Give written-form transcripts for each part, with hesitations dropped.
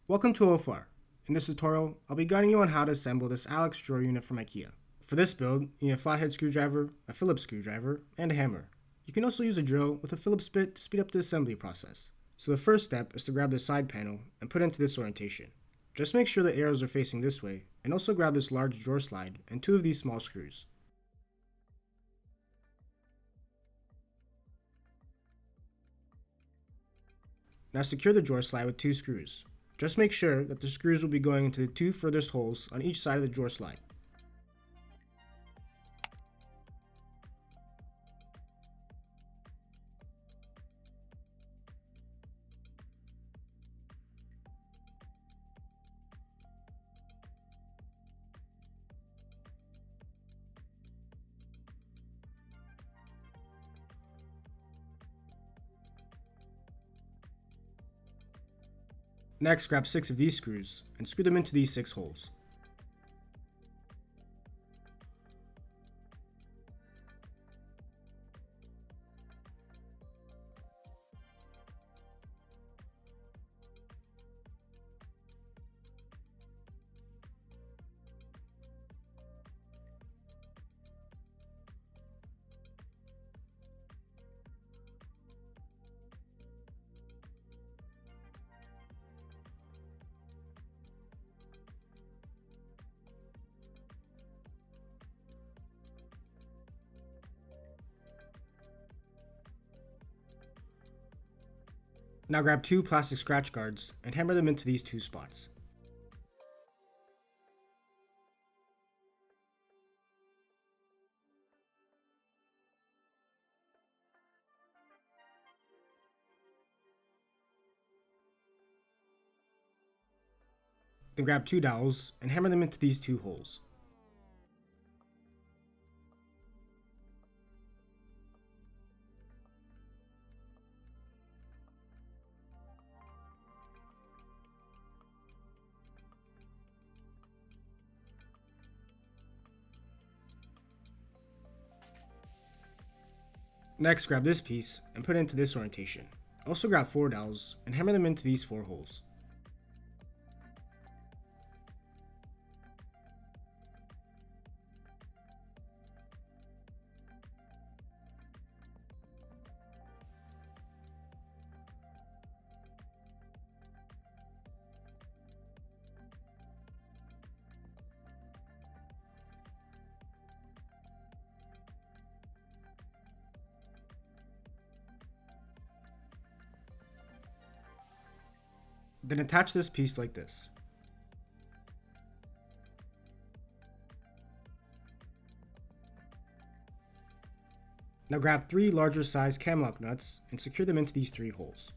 Welcome to OFR. In this tutorial, I'll be guiding you on how to assemble this Alex drawer unit from IKEA. For this build, you need a flathead screwdriver, a Phillips screwdriver, and a hammer. You can also use a drill with a Phillips bit to speed up the assembly process. So the first step is to grab the side panel and put it into this orientation. Just make sure the arrows are facing this way, and also grab this large drawer slide and two of these small screws. Now secure the drawer slide with two screws. Just make sure that the screws will be going into the two furthest holes on each side of the drawer slide. Next, grab 6 of these screws and screw them into these 6 holes. Now grab 2 plastic scratch guards and hammer them into these 2 spots. Then grab 2 dowels and hammer them into these 2 holes. Next, grab this piece and put it into this orientation. Also grab 4 dowels and hammer them into these 4 holes. Then attach this piece like this. Now grab 3 larger size cam lock nuts and secure them into these 3 holes.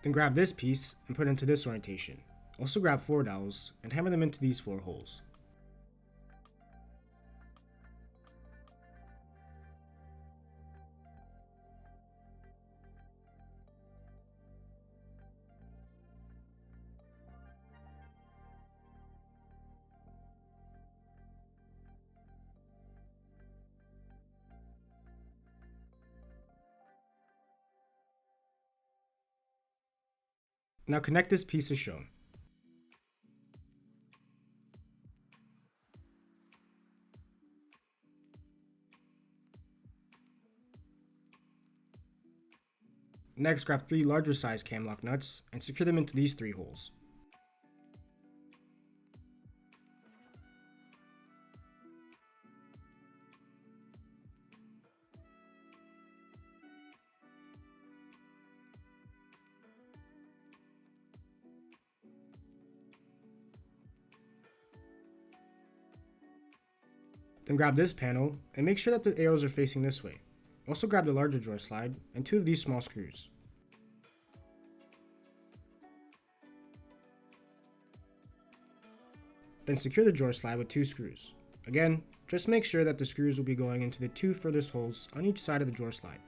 Then grab this piece and put it into this orientation. Also grab 4 dowels and hammer them into these 4 holes. Now connect this piece as shown. Next, grab 3 larger size cam lock nuts and secure them into these 3 holes. Then grab this panel and make sure that the arrows are facing this way. Also grab the larger drawer slide and 2 of these small screws. Then secure the drawer slide with 2 screws. Again, just make sure that the screws will be going into the 2 furthest holes on each side of the drawer slide.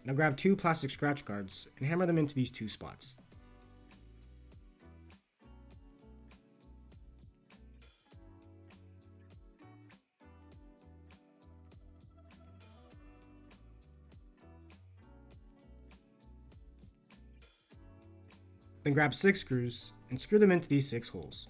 Now grab 2 plastic scratch guards and hammer them into these 2 spots. Then grab 6 screws and screw them into these 6 holes.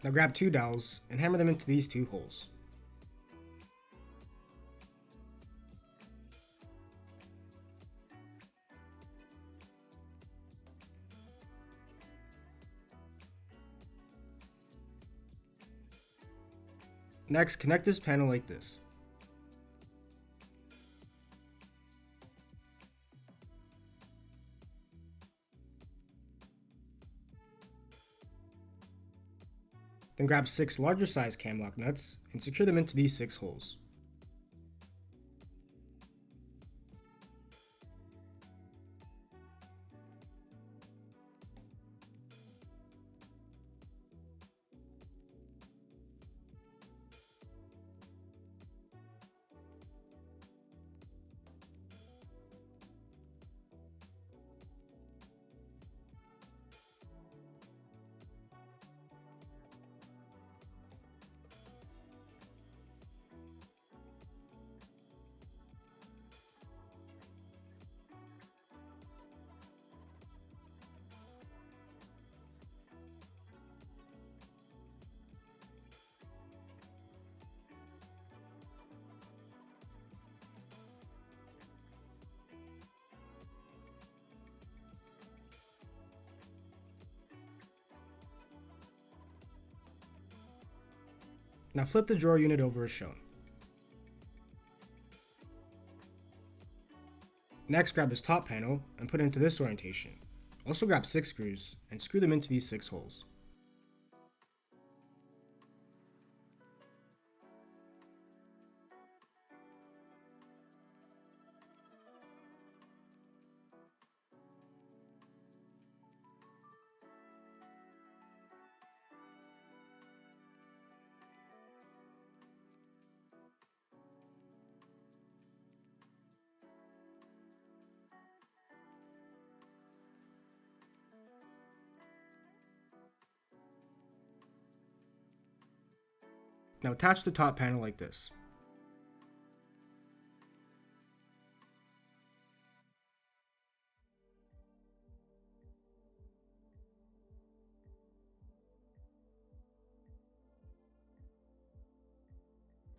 Now grab 2 dowels and hammer them into these 2 holes. Next, connect this panel like this. Then grab 6 larger size cam lock nuts and secure them into these 6 holes. Now flip the drawer unit over as shown. Next, grab this top panel and put it into this orientation. Also grab 6 screws and screw them into these 6 holes. Now attach the top panel like this.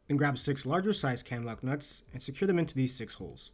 Then grab 6 larger size cam lock nuts and secure them into these 6 holes.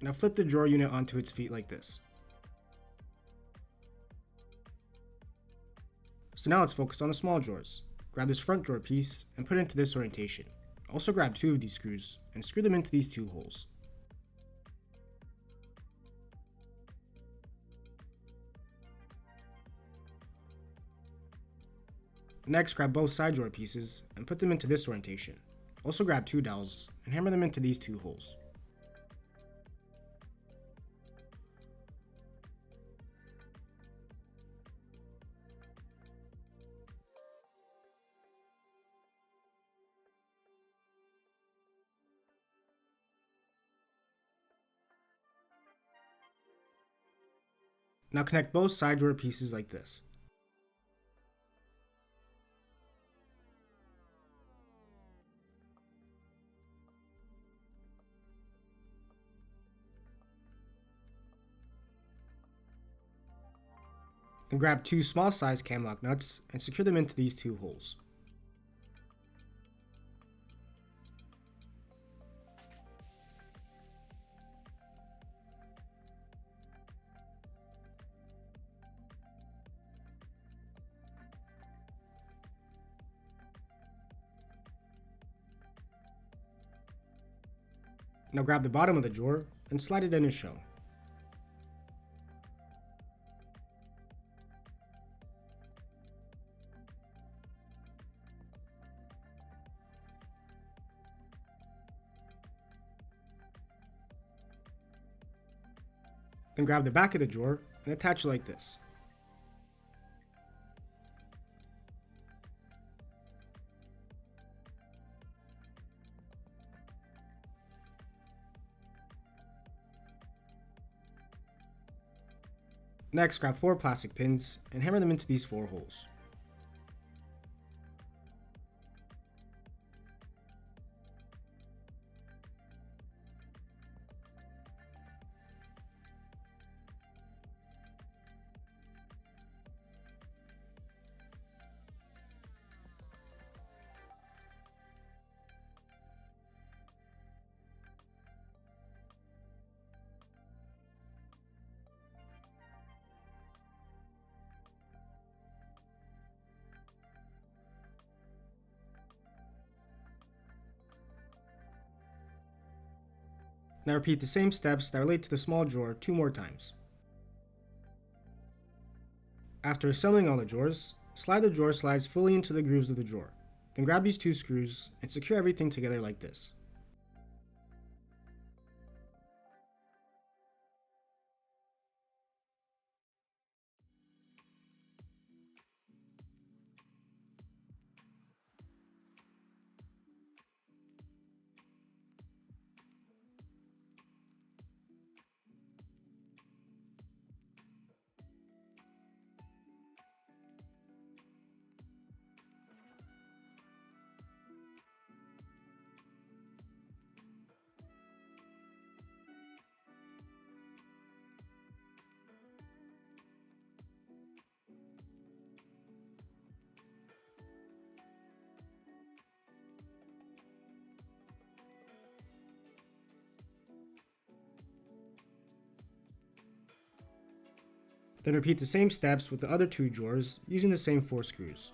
Now flip the drawer unit onto its feet like this. So now let's focus on the small drawers. Grab this front drawer piece and put it into this orientation. Also grab 2 of these screws and screw them into these 2 holes. Next, grab both side drawer pieces and put them into this orientation. Also grab 2 dowels and hammer them into these 2 holes. Now connect both side drawer pieces like this. Then grab 2 small size cam lock nuts and secure them into these 2 holes. Now grab the bottom of the drawer and slide it in as shown. Then grab the back of the drawer and attach it like this. Next, grab 4 plastic pins and hammer them into these 4 holes. Now repeat the same steps that relate to the small drawer 2 more times. After assembling all the drawers, slide the drawer slides fully into the grooves of the drawer. Then grab these 2 screws and secure everything together like this. Then repeat the same steps with the other 2 drawers using the same 4 screws.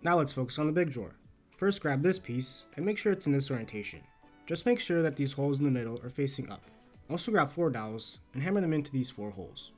Now let's focus on the big drawer. First grab this piece and make sure it's in this orientation. Just make sure that these holes in the middle are facing up. Also grab 4 dowels and hammer them into these 4 holes.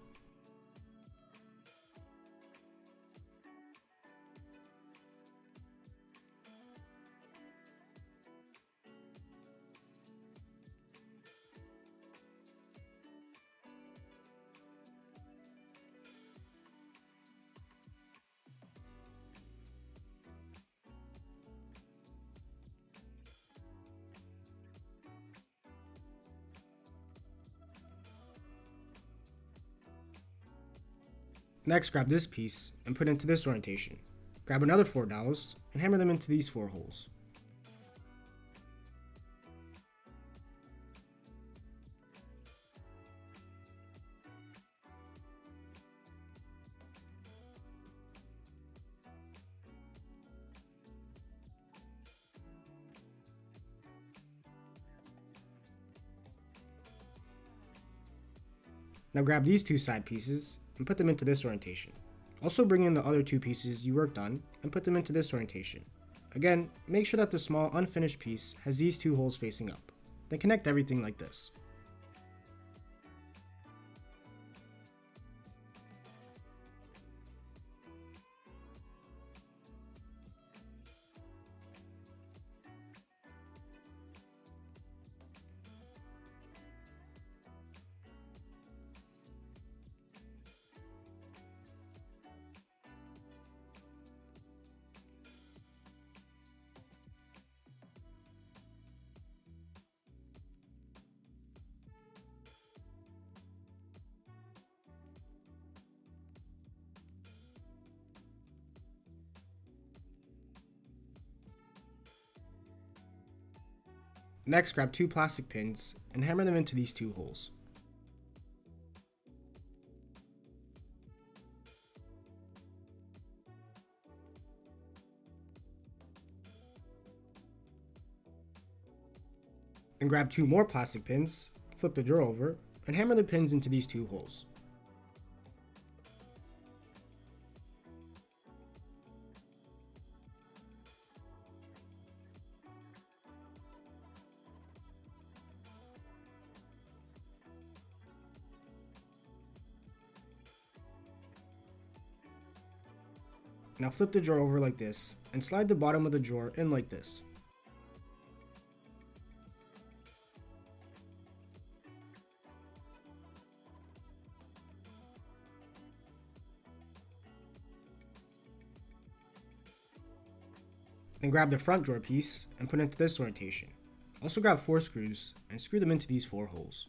Next, grab this piece and put it into this orientation. Grab another 4 dowels and hammer them into these 4 holes. Now grab these two side pieces and put them into this orientation. Also bring in the other two pieces you worked on and put them into this orientation. Again, make sure that the small unfinished piece has these two holes facing up. Then connect everything like this. Next, grab two plastic pins and hammer them into these two holes. Then grab two more plastic pins, flip the drawer over, and hammer the pins into these two holes. Now flip the drawer over like this, and slide the bottom of the drawer in like this. Then grab the front drawer piece and put it into this orientation. Also grab 4 screws and screw them into these 4 holes.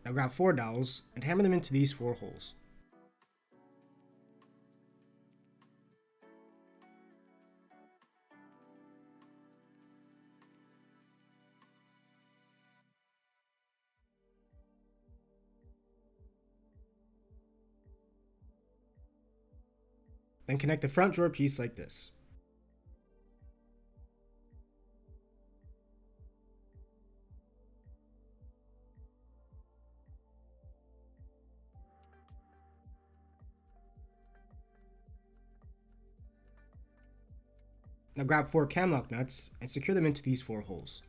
Now grab 4 dowels and hammer them into these 4 holes. Then connect the front drawer piece like this. Now grab 4 cam lock nuts and secure them into these 4 holes.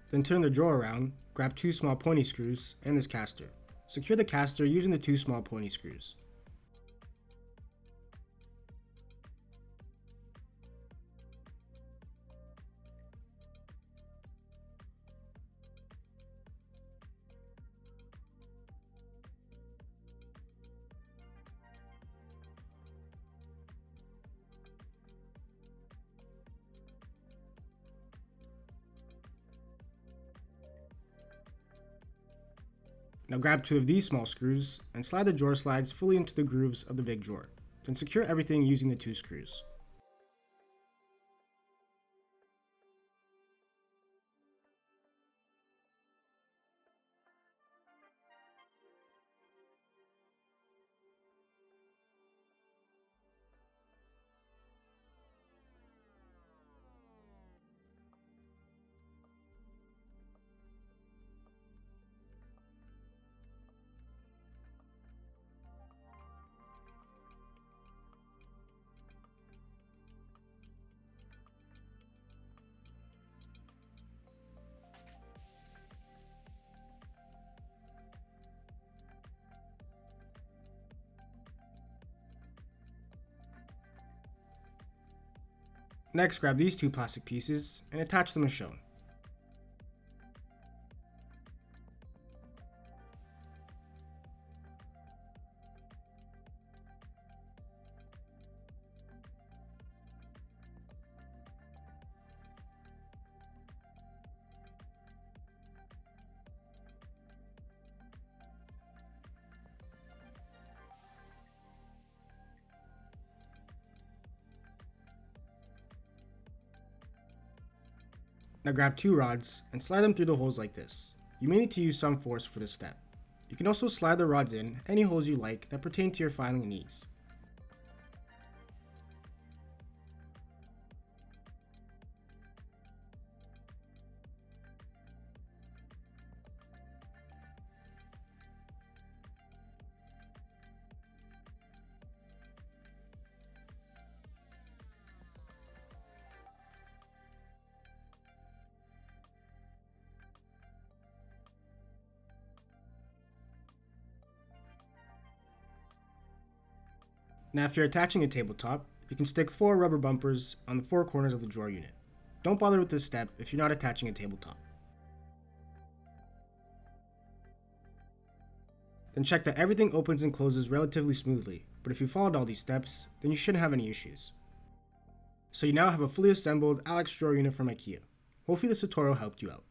Then turn the drawer around, grab 2 small pointy screws and this caster. Secure the caster using the 2 small pointy screws. Now grab 2 of these small screws and slide the drawer slides fully into the grooves of the big drawer. Then secure everything using the 2 screws. Next, grab these two plastic pieces and attach them as shown. Now grab two rods and slide them through the holes like this. You may need to use some force for this step. You can also slide the rods in any holes you like that pertain to your filing needs. Now if you're attaching a tabletop, you can stick 4 rubber bumpers on the 4 corners of the drawer unit. Don't bother with this step if you're not attaching a tabletop. Then check that everything opens and closes relatively smoothly, but if you followed all these steps, then you shouldn't have any issues. So you now have a fully assembled Alex drawer unit from IKEA. Hopefully this tutorial helped you out.